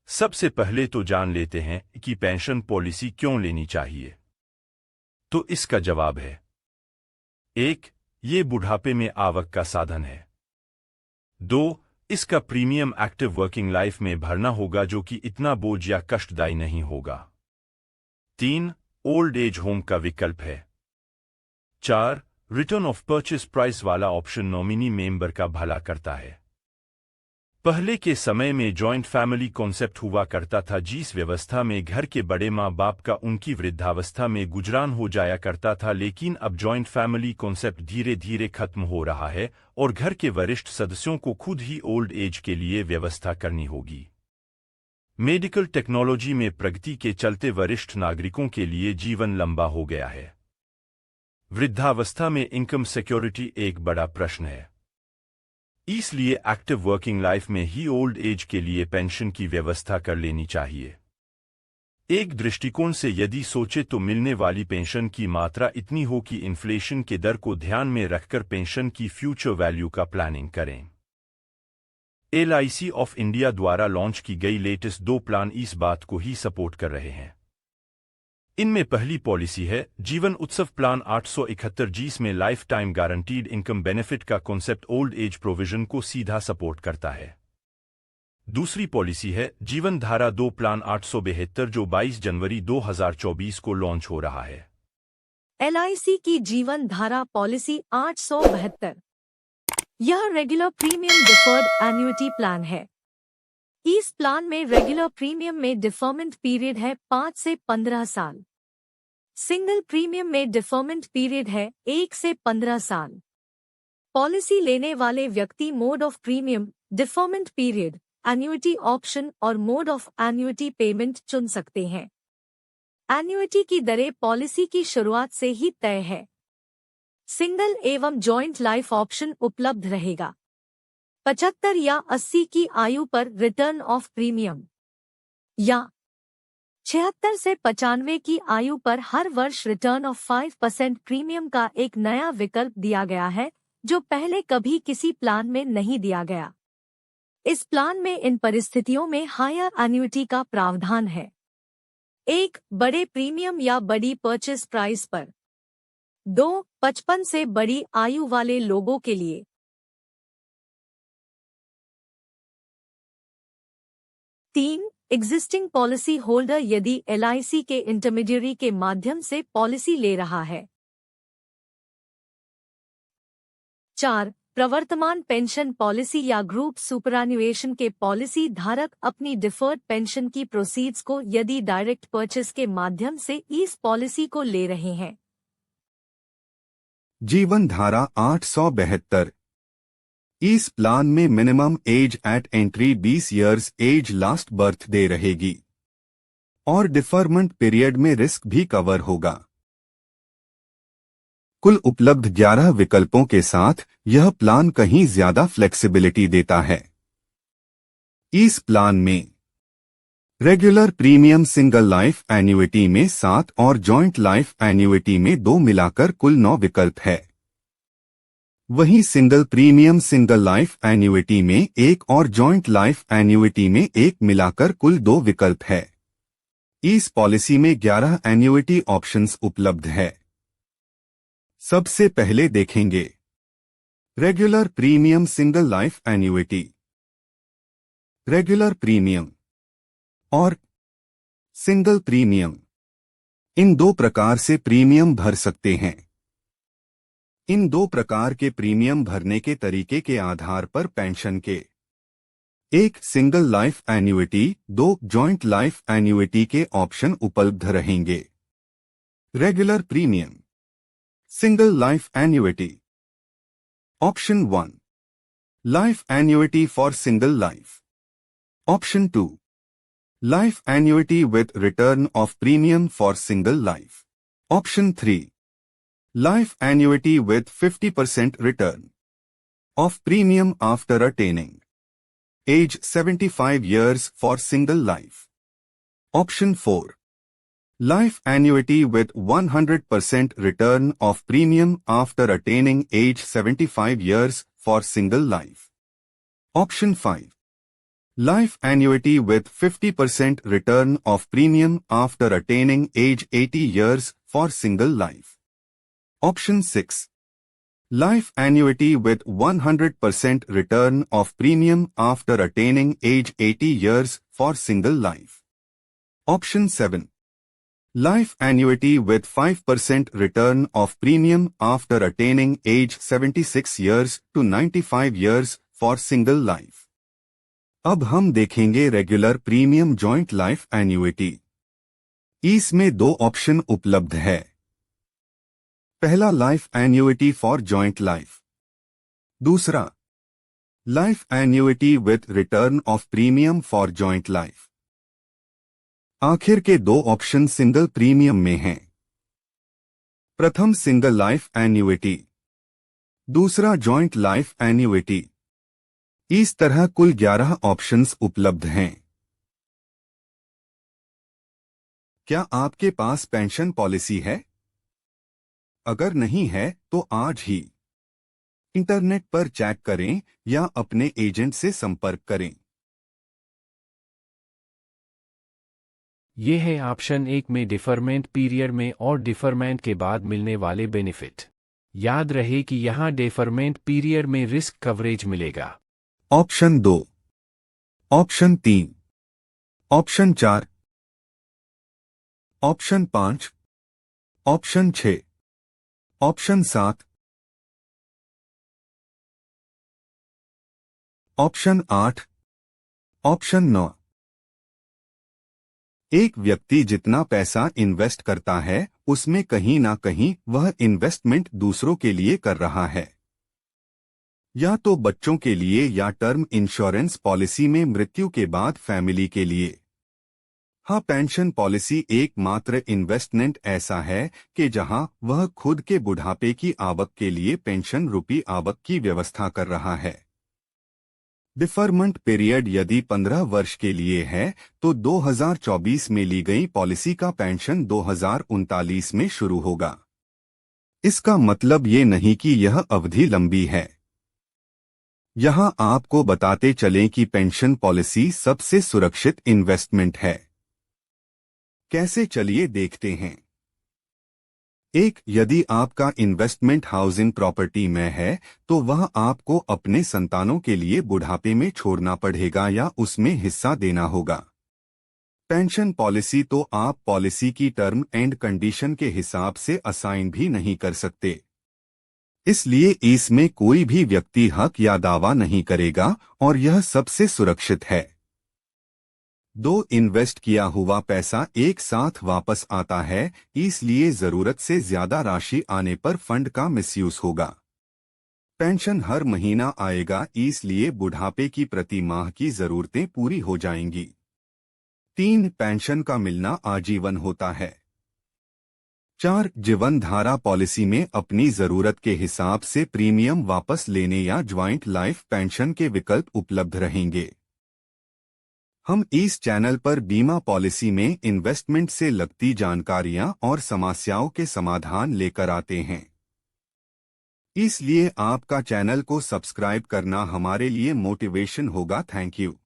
सबसे पहले तो जान लेते हैं कि पेंशन पॉलिसी क्यों लेनी चाहिए। तो इसका जवाब है 1. ये बुढ़ापे में आवक का साधन है। 2. इसका प्रीमियम एक्टिव वर्किंग लाइफ में भरना होगा जो कि इतना बोझ या कष्टदायी नहीं होगा। 3. ओल्ड एज होम का विकल्प है। 4. रिटर्न ऑफ परचेस प्राइस वाला ऑप्शन नॉमिनी मेंबर का भला करता है। पहले के समय में जॉइंट फैमिली कॉन्सेप्ट हुआ करता था जिस व्यवस्था में घर के बड़े माँ बाप का उनकी वृद्धावस्था में गुजरान हो जाया करता था, लेकिन अब जॉइंट फैमिली कॉन्सेप्ट धीरे धीरे खत्म हो रहा है और घर के वरिष्ठ सदस्यों को खुद ही ओल्ड एज के लिए व्यवस्था करनी होगी। मेडिकल टेक्नोलॉजी में प्रगति के चलते वरिष्ठ नागरिकों के लिए जीवन लंबा हो गया है। वृद्धावस्था में इनकम सिक्योरिटी एक बड़ा प्रश्न है, इसलिए एक्टिव वर्किंग लाइफ में ही ओल्ड एज के लिए पेंशन की व्यवस्था कर लेनी चाहिए। एक दृष्टिकोण से यदि सोचे तो मिलने वाली पेंशन की मात्रा इतनी हो कि इन्फ्लेशन के दर को ध्यान में रखकर पेंशन की फ्यूचर वैल्यू का प्लानिंग करें। LIC ऑफ इंडिया द्वारा लॉन्च की गई लेटेस्ट 2 प्लान इस बात को ही सपोर्ट कर रहे हैं। इनमें पहली पॉलिसी है जीवन उत्सव प्लान 871, जिसमें life time guaranteed income benefit का कॉन्सेप्ट ओल्ड एज प्रोविजन को सीधा सपोर्ट करता है। दूसरी पॉलिसी है जीवन धारा 2 प्लान 872, जो 22 जनवरी 2024 को लॉन्च हो रहा है। LIC की जीवन धारा पॉलिसी 872 यह regular premium deferred annuity plan है। इस प्लान में रेगुलर प्रीमियम में डिफरमेंट पीरियड है 5 से 15 साल। सिंगल प्रीमियम में डिफरमेंट पीरियड है 1 से 15 साल। पॉलिसी लेने वाले व्यक्ति mode of premium, deferment period, annuity option और मोड ऑफ एन्युटी पेमेंट चुन सकते हैं। एन्युटी की दरें पॉलिसी की शुरुआत से ही तय है। सिंगल एवं जॉइंट लाइफ ऑप्शन उपलब्ध रहेगा। 75 या 80 की आयु पर रिटर्न ऑफ प्रीमियम या 76 से 95 की आयु पर हर वर्ष रिटर्न ऑफ 5% प्रीमियम का एक नया विकल्प दिया गया है, जो पहले कभी किसी प्लान में नहीं दिया गया। इस प्लान में इन परिस्थितियों में हायर एन्युटी का प्रावधान है। 1. बड़े प्रीमियम या बड़ी परचेस प्राइस पर। 2. 55 से बड़ी आयु वाले लोगों के लिए। 3. एग्जिस्टिंग पॉलिसी होल्डर यदि LIC के इंटरमीडियरी के माध्यम से पॉलिसी ले रहा है। 4. प्रवर्तमान पेंशन पॉलिसी या ग्रुप सुपरएन्युएशन के पॉलिसी धारक अपनी डिफर्ड पेंशन की प्रोसीड्स को यदि डायरेक्ट परचेस के माध्यम से इस पॉलिसी को ले रहे हैं। जीवन धारा 872 इस प्लान में minimum age at entry 20 years age last birthday रहेगी और डिफरमेंट पीरियड में रिस्क भी कवर होगा। कुल उपलब्ध 11 विकल्पों के साथ यह प्लान कहीं ज्यादा फ्लेक्सिबिलिटी देता है। इस प्लान में regular premium single life annuity में 7 और जॉइंट लाइफ एन्युटी में 2 मिलाकर कुल 9 विकल्प है। वहीं single premium single life annuity में 1 और जॉइंट लाइफ एन्युटी में 1 मिलाकर कुल 2 विकल्प है। इस पॉलिसी में 11 एन्युटी ऑप्शंस उपलब्ध है। सबसे पहले देखेंगे regular premium single life annuity. Regular premium और सिंगल प्रीमियम, इन 2 प्रकार से प्रीमियम भर सकते हैं। इन 2 प्रकार के प्रीमियम भरने के तरीके के आधार पर पेंशन के 1 single life annuity, 2 joint life annuity के ऑप्शन उपलब्ध रहेंगे। Regular premium single life annuity. Option 1 life annuity for single life. Option 2 life annuity with return of premium for single life. Option 3 life annuity with 50% return of premium after attaining age 75 years for single life. Option 4 life annuity with 100% return of premium after attaining age 75 years for single life. Option 5 Life annuity with 50% return of premium after attaining age 80 years for single life. Option 6. Life annuity with 100% return of premium after attaining age 80 years for single life. Option 7. Life annuity with 5% return of premium after attaining age 76 years to 95 years for single life. अब हम देखेंगे regular premium joint life annuity. इसमें दो option उपलब्ध है। पहला life annuity for joint life, दूसरा life annuity with return of premium for joint life. आखिर के दो ऑप्शन सिंगल प्रीमियम में हैं। प्रथम सिंगल लाइफ एन्युइटी, दूसरा जॉइंट लाइफ एन्युइटी। इस तरह कुल 11 ऑप्शंस उपलब्ध हैं। क्या आपके पास पेंशन पॉलिसी है? अगर नहीं है तो आज ही इंटरनेट पर चेक करें या अपने एजेंट से संपर्क करें। ये है ऑप्शन 1 में डिफरमेंट पीरियड में और डिफरमेंट के बाद मिलने वाले बेनिफिट। याद रहे कि यहाँ डिफरमेंट पीरियड में रिस्क कवरेज मिलेगा। Option 2, option 3, option 4, option 5, option 6, option 7, option 8, option 9। एक व्यक्ति जितना पैसा इन्वेस्ट करता है उसमें कहीं ना कहीं वह इन्वेस्टमेंट दूसरों के लिए कर रहा है, या तो बच्चों के लिए या टर्म इंश्योरेंस पॉलिसी में मृत्यु के बाद फैमिली के लिए। हाँ, पेंशन पॉलिसी एकमात्र इन्वेस्टमेंट ऐसा है कि जहां वह खुद के बुढ़ापे की आवक के लिए पेंशन रूपी आवक की व्यवस्था कर रहा है। डिफरमेंट पीरियड यदि 15 वर्ष के लिए है तो 2024 में ली गई पॉलिसी का पेंशन 2039 में शुरू होगा। इसका मतलब ये नहीं कि यह अवधि लंबी है। यहां आपको बताते चलें कि पेंशन पॉलिसी सबसे सुरक्षित इन्वेस्टमेंट है। कैसे, चलिए देखते हैं। 1. यदि आपका इन्वेस्टमेंट हाउसिंग प्रॉपर्टी में है तो वह आपको अपने संतानों के लिए बुढ़ापे में छोड़ना पड़ेगा या उसमें हिस्सा देना होगा। पेंशन पॉलिसी तो आप पॉलिसी की टर्म एंड कंडीशन के हिसाब से असाइन भी नहीं कर सकते, इसलिए इसमें कोई भी व्यक्ति हक या दावा नहीं करेगा और यह सबसे सुरक्षित है। 2. इन्वेस्ट किया हुआ पैसा एक साथ वापस आता है, इसलिए जरूरत से ज्यादा राशि आने पर फंड का मिसयूज होगा। पेंशन हर महीना आएगा, इसलिए बुढ़ापे की प्रति माह की जरूरतें पूरी हो जाएंगी। 3. पेंशन का मिलना आजीवन होता है। 4. जीवन धारा पॉलिसी में अपनी जरूरत के हिसाब से प्रीमियम वापस लेने या ज्वाइंट लाइफ पेंशन के विकल्प उपलब्ध रहेंगे। हम इस चैनल पर बीमा पॉलिसी में इन्वेस्टमेंट से लगती जानकारियां और समस्याओं के समाधान लेकर आते हैं, इसलिए आपका चैनल को सब्सक्राइब करना हमारे लिए मोटिवेशन होगा। Thank you.